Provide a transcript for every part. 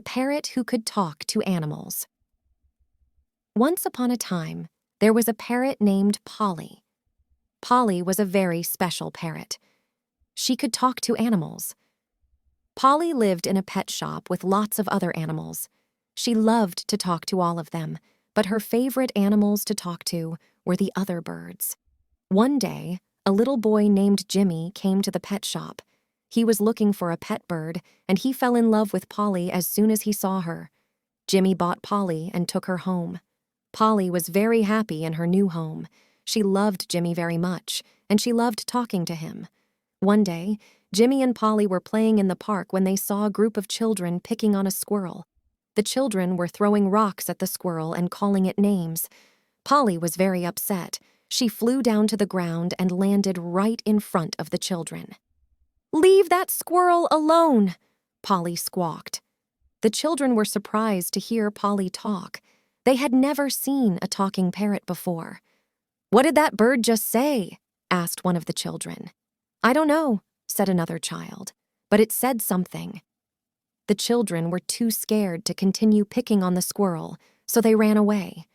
Parrot Who Could Talk to Animals. Once upon a time, there was a parrot named Polly. Polly was a very special parrot. She could talk to animals. Polly lived in a pet shop with lots of other animals. She loved to talk to all of them, but her favorite animals to talk to were the other birds. One day, a little boy named Jimmy came to the pet shop. He was looking for a pet bird, and he fell in love with Polly as soon as he saw her. Jimmy bought Polly and took her home. Polly was very happy in her new home. She loved Jimmy very much, and she loved talking to him. One day, Jimmy and Polly were playing in the park when they saw a group of children picking on a squirrel. The children were throwing rocks at the squirrel and calling it names. Polly was very upset. She flew down to the ground and landed right in front of the children. "Leave that squirrel alone!" Polly squawked. The children were surprised to hear Polly talk. They had never seen a talking parrot before. "What did that bird just say?" asked one of the children. "I don't know," said another child, "but it said something." The children were too scared to continue picking on the squirrel, so they ran away.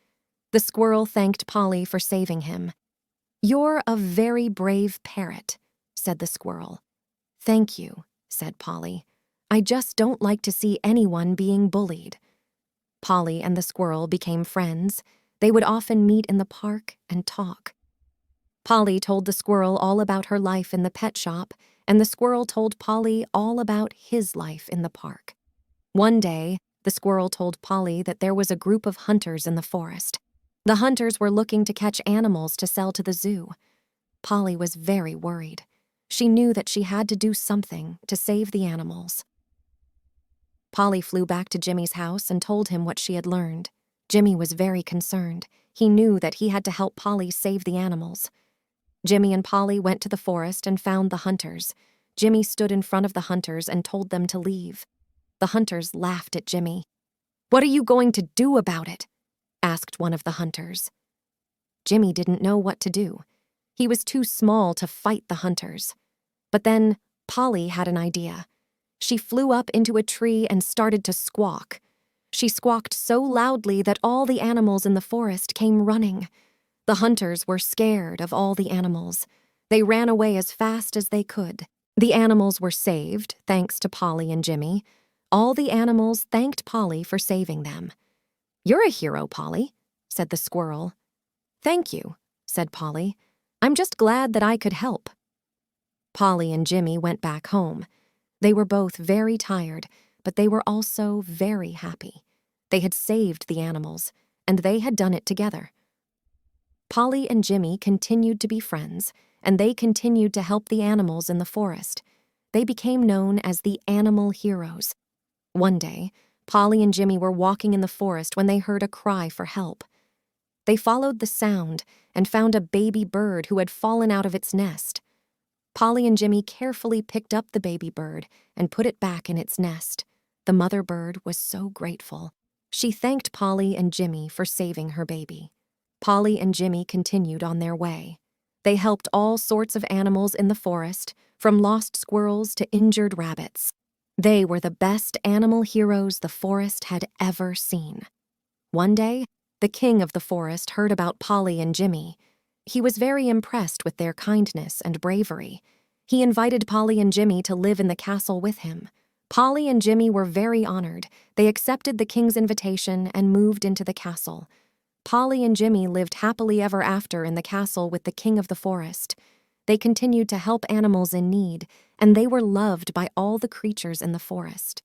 The squirrel thanked Polly for saving him. "You're a very brave parrot," said the squirrel. "Thank you," said Polly. "I just don't like to see anyone being bullied." Polly and the squirrel became friends. They would often meet in the park and talk. Polly told the squirrel all about her life in the pet shop, and the squirrel told Polly all about his life in the park. One day, the squirrel told Polly that there was a group of hunters in the forest. The hunters were looking to catch animals to sell to the zoo. Polly was very worried. She knew that she had to do something to save the animals. Polly flew back to Jimmy's house and told him what she had learned. Jimmy was very concerned. He knew that he had to help Polly save the animals. Jimmy and Polly went to the forest and found the hunters. Jimmy stood in front of the hunters and told them to leave. The hunters laughed at Jimmy. "What are you going to do about it?" asked one of the hunters. Jimmy didn't know what to do. He was too small to fight the hunters. But then Polly had an idea. She flew up into a tree and started to squawk. She squawked so loudly that all the animals in the forest came running. The hunters were scared of all the animals. They ran away as fast as they could. The animals were saved, thanks to Polly and Jimmy. All the animals thanked Polly for saving them. "You're a hero, Polly," said the squirrel. "Thank you," said Polly. "I'm just glad that I could help." Polly and Jimmy went back home. They were both very tired, but they were also very happy. They had saved the animals, and they had done it together. Polly and Jimmy continued to be friends, and they continued to help the animals in the forest. They became known as the animal heroes. One day, Polly and Jimmy were walking in the forest when they heard a cry for help. They followed the sound and found a baby bird who had fallen out of its nest. Polly and Jimmy carefully picked up the baby bird and put it back in its nest. The mother bird was so grateful. She thanked Polly and Jimmy for saving her baby. Polly and Jimmy continued on their way. They helped all sorts of animals in the forest, from lost squirrels to injured rabbits. They were the best animal heroes the forest had ever seen. One day, the king of the forest heard about Polly and Jimmy. He was very impressed with their kindness and bravery. He invited Polly and Jimmy to live in the castle with him. Polly and Jimmy were very honored. They accepted the king's invitation and moved into the castle. Polly and Jimmy lived happily ever after in the castle with the king of the forest. They continued to help animals in need, and they were loved by all the creatures in the forest.